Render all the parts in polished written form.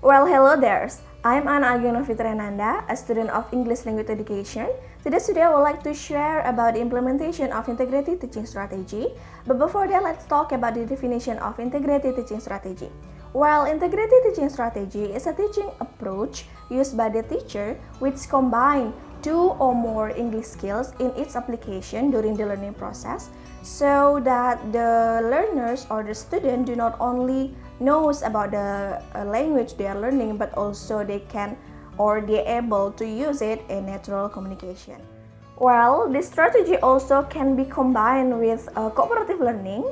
Well, hello there. I'm Agung Novi Triananda, a student of English Language Education. Today I would like to share about the implementation of integrated teaching strategy. But before that, let's talk about the definition of integrated teaching strategy. Well, integrated teaching strategy is a teaching approach used by the teacher which combines two or more English skills in its application during the learning process, so that the learners or the student do not only knows about the language they are learning, but also they can or they're able to use it in natural communication. Well, this strategy also can be combined with cooperative learning,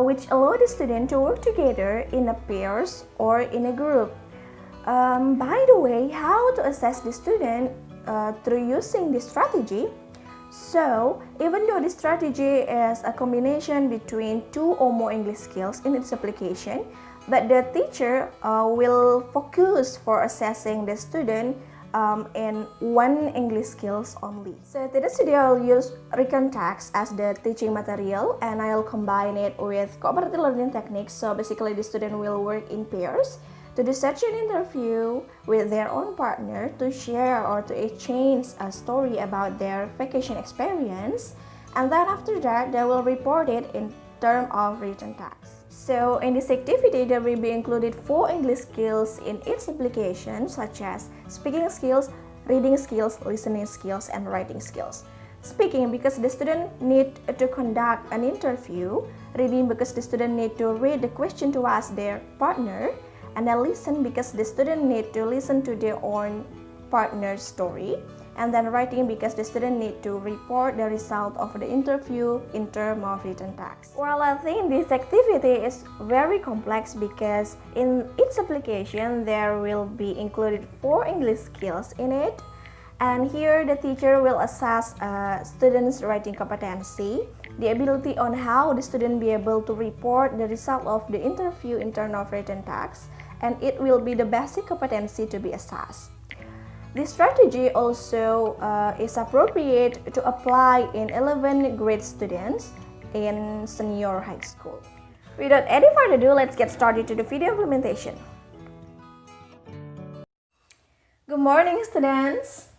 which allow the student to work together in a pairs or in a group. By the way, how to assess the student through using this strategy? So, even though this strategy is a combination between two or more English skills in its application, but the teacher will focus for assessing the student in one English skills only. So today I'll use written text as the teaching material, and I'll combine it with cooperative learning techniques. So basically the student will work in pairs to do such an interview with their own partner to share or to exchange a story about their vacation experience, and then after that they will report it in terms of written text. So in this activity there will be included 4 English skills in its application, such as speaking skills, reading skills, listening skills, and writing skills. Speaking, because the student need to conduct an interview. Reading, because the student need to read the question to ask their partner. And then listen, because the student need to listen to their own partner's story. And then writing, because the student need to report the result of the interview in terms of written text. Well, I think this activity is very complex because in its application there will be included 4 English skills in it. And here the teacher will assess students' writing competency, the ability on how the student be able to report the result of the interview in terms of written text, and it will be the basic competency to be assessed. This strategy also is appropriate to apply in 11th grade students in senior high school. Without any further ado, let's get started to the video implementation. Good morning, students.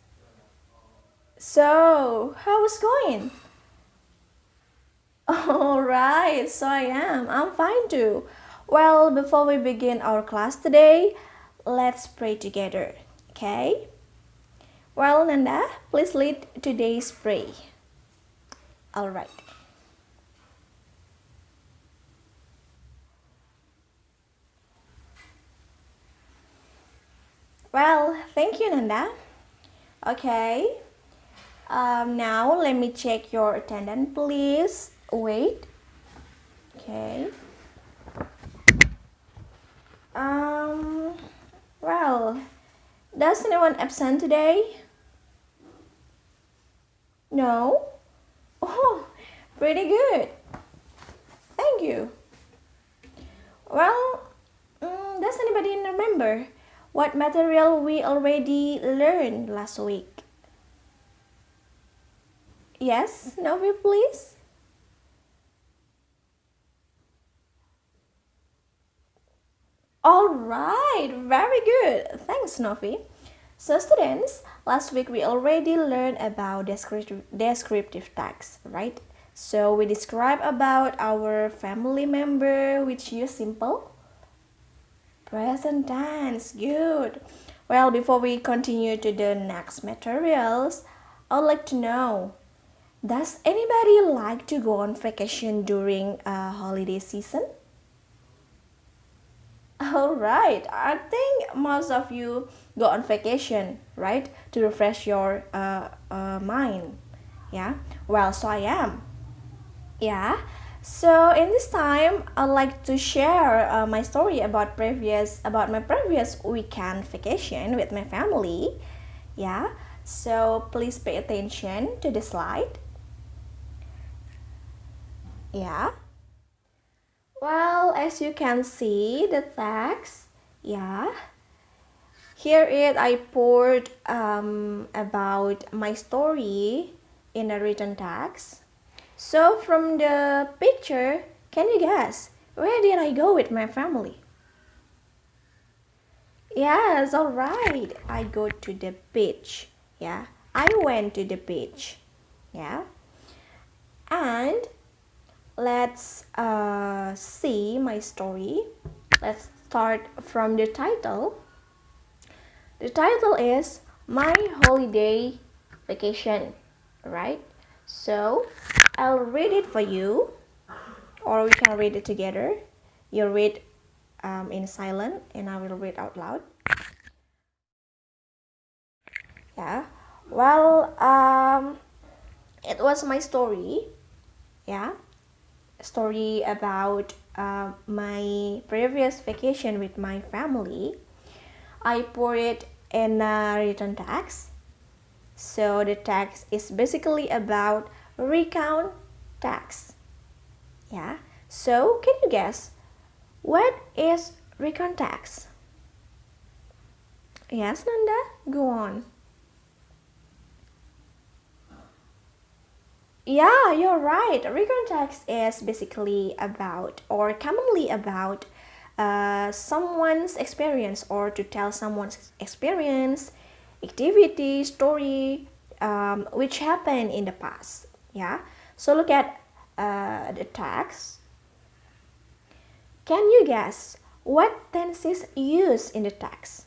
So, how is going? Alright, so I'm fine too. Well, before we begin our class today, let's pray together, okay? Well, Nanda, please lead today's prayer. Alright. Well, thank you, Nanda. Okay. Now let me check your attendance, please. Wait. Okay. Well, does anyone absent today? No? Oh, pretty good. Thank you. Well, does anybody remember what material we already learned last week? Yes, Novi, please. Alright, very good. Thanks, Novi. So students, last week we already learned about descriptive text, right? So we describe about our family member which use simple present tense. Good. Well, before we continue to the next materials, I would like to know, does anybody like to go on vacation during a holiday season? Alright, I think most of you go on vacation, right? To refresh your mind. Yeah, well, so I am. Yeah, so in this time, I'd like to share my story about my previous weekend vacation with my family. Yeah, so please pay attention to the slide. Yeah. Well, as you can see the text, yeah. Here I poured about my story in a written text. So from the picture, can you guess where did I go with my family? Yes, all right. I go to the beach. Yeah, I went to the beach. Yeah, and let's see my story. Let's start from the title. The title is My Holiday Vacation, right? So I'll read it for you, or we can read it together. You read in silent, and I will read out loud. Yeah. Well, it was my story. Yeah, story about my previous vacation with my family. I put it in a return tax. So the tax is basically about recount tax. Yeah. So can you guess what is recount tax? Yes, Nanda, go on. Yeah, you're right. Recurrent tax is basically about, or commonly about, someone's experience, or to tell someone's experience, activity, story, which happened in the past. Yeah. So look at the tax. Can you guess what tenses used in the text?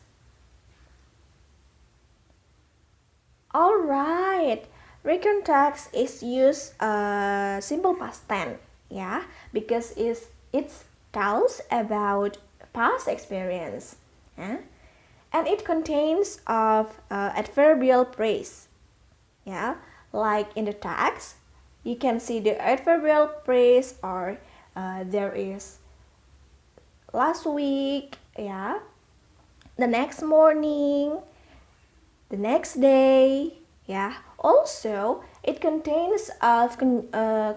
All right, recurrent text is used simple past tense, yeah, because it tells about past experience, yeah? And it contains of adverbial phrase, yeah, like in the text, you can see the adverbial phrase or there is last week, yeah, the next morning, the next day, yeah. Also, it contains a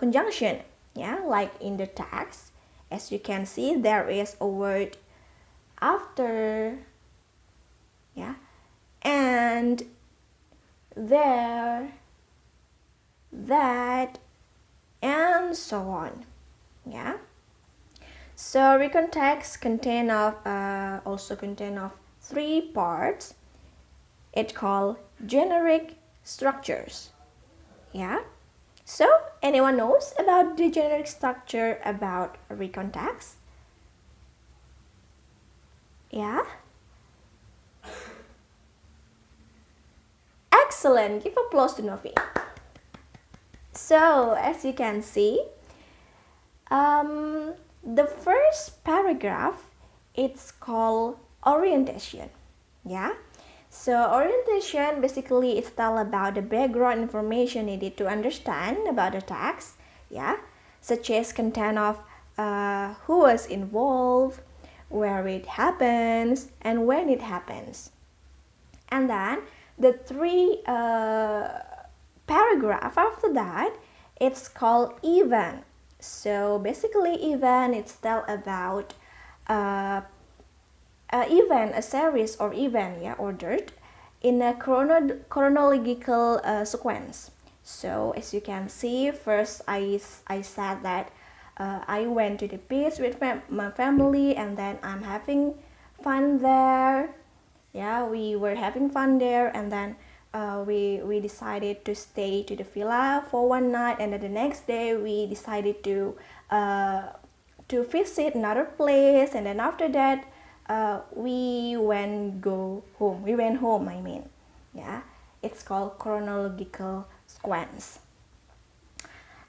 conjunction, yeah, like in the text. As you can see, there is a word after, yeah, and there, that, and so on, yeah. So recon text also contain of three parts. It's called generic structures. Yeah. So anyone knows about the generic structure about recon text? Yeah. Excellent. Give applause to Novi. So as you can see, the first paragraph, it's called orientation. Yeah. So orientation basically is tell about the background information needed to understand about the text, yeah, such as content of who was involved, where it happens, and when it happens. And then the three paragraph after that, it's called event. So basically event, it's tell about event, a series or event, yeah, ordered in a chronological sequence. So as you can see, first I said that I went to the beach with my family, and then I'm having fun there. Yeah, we were having fun there, and then we decided to stay to the villa for one night, and then the next day we decided to visit another place, and then after that we went home. We went home, I mean. Yeah, it's called chronological sequence.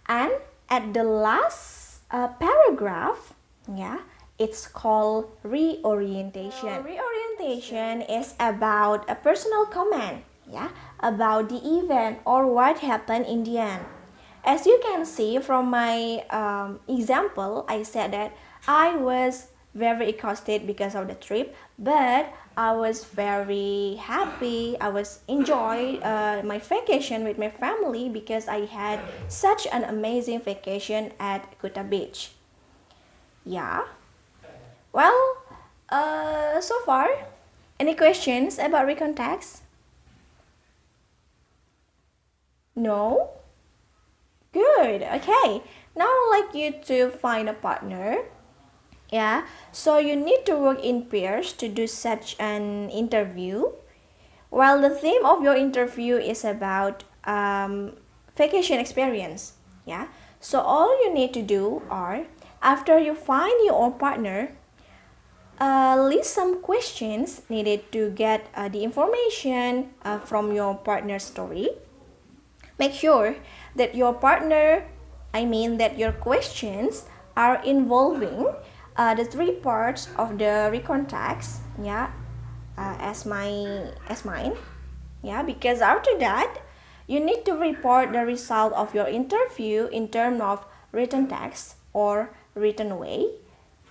And at the last paragraph, yeah, it's called reorientation. Reorientation is about a personal comment, yeah, about the event or what happened in the end. As you can see from my example, I said that I was very exhausted because of the trip, but I was very happy. I was enjoy my vacation with my family because I had such an amazing vacation at Kuta Beach. Yeah. Well, so far, any questions about recon text? No? Good. Okay. Now I'd like you to find a partner. Yeah, so you need to work in pairs to do such an interview. Well, the theme of your interview is about vacation experience. Yeah, so all you need to do are, after you find your partner, list some questions needed to get the information from your partner's story. Make sure that that your questions are involving the three parts of the recon text, yeah, as mine, yeah, because after that, you need to report the result of your interview in terms of written text or written way,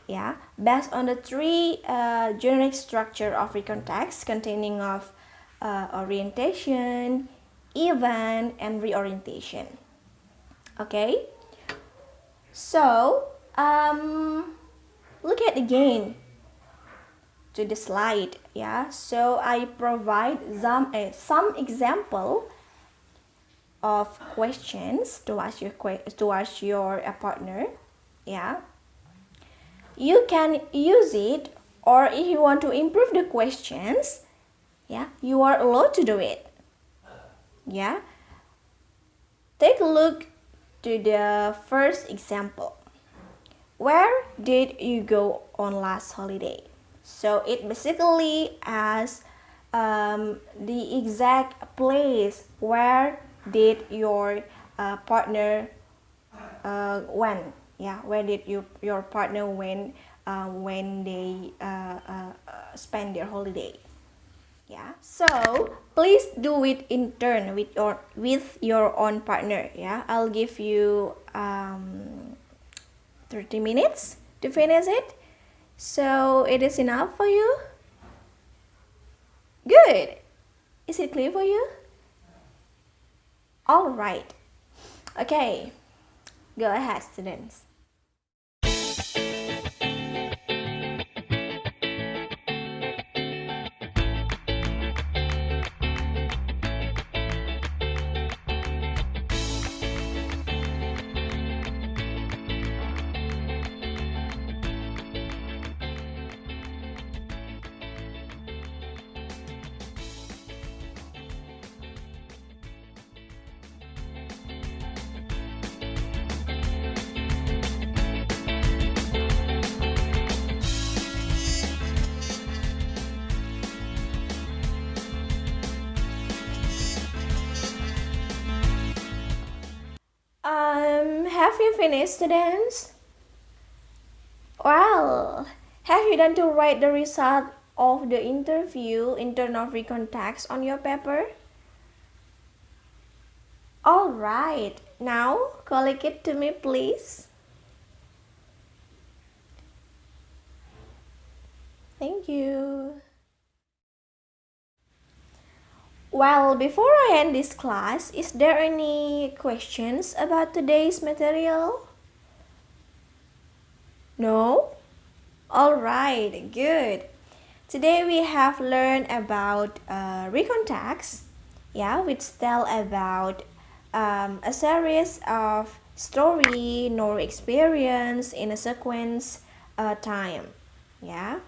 yeah, based on the three generic structure of recon text containing of orientation, event, and reorientation. Okay, so look at again to the slide. Yeah, so I provide some example of questions to ask your partner. Yeah, you can use it, or if you want to improve the questions, yeah, you are allowed to do it. Yeah, take a look to the first example. Where did you go on last holiday? So it basically asks the exact place where did your partner went. Yeah, where did your partner went when they spend their holiday. Yeah, so please do it in turn with your own partner. Yeah, I'll give you 30 minutes to finish it. So it is enough for you? Good. Is it clear for you? All right. Okay, go ahead, students. Have you finished, students? Well, have you done to write the result of the interview in terms of recon text on your paper? All right. Now, collect it to me, please. Thank you. Well, before I end this class, is there any questions about today's material? No? Alright, good. Today we have learned about recon text, yeah, which tell about a series of story nor experience in a sequence time, yeah.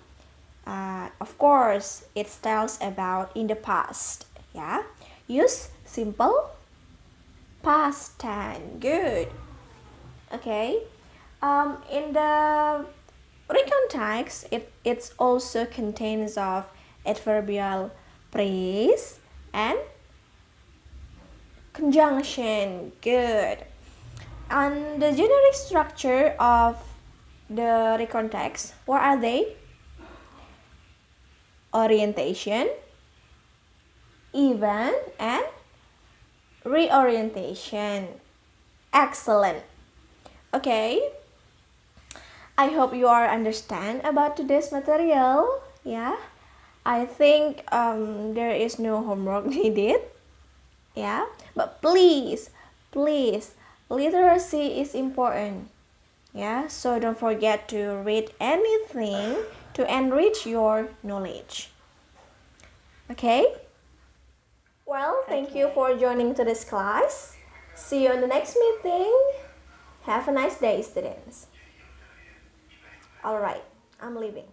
Of course, it tells about in the past, yeah. Use simple past tense. Good. Okay. In the recon text, it also contains of adverbial phrase and conjunction. Good. And the generic structure of the recon text, what are they? Orientation, event, and reorientation. Excellent. Okay, I hope you are understand about today's material. Yeah, I think there is no homework needed. Yeah, but please, literacy is important. Yeah, so don't forget to read anything to enrich your knowledge. Okay? Well, thank you for joining today's class. See you in the next meeting. Have a nice day, students. Alright, I'm leaving.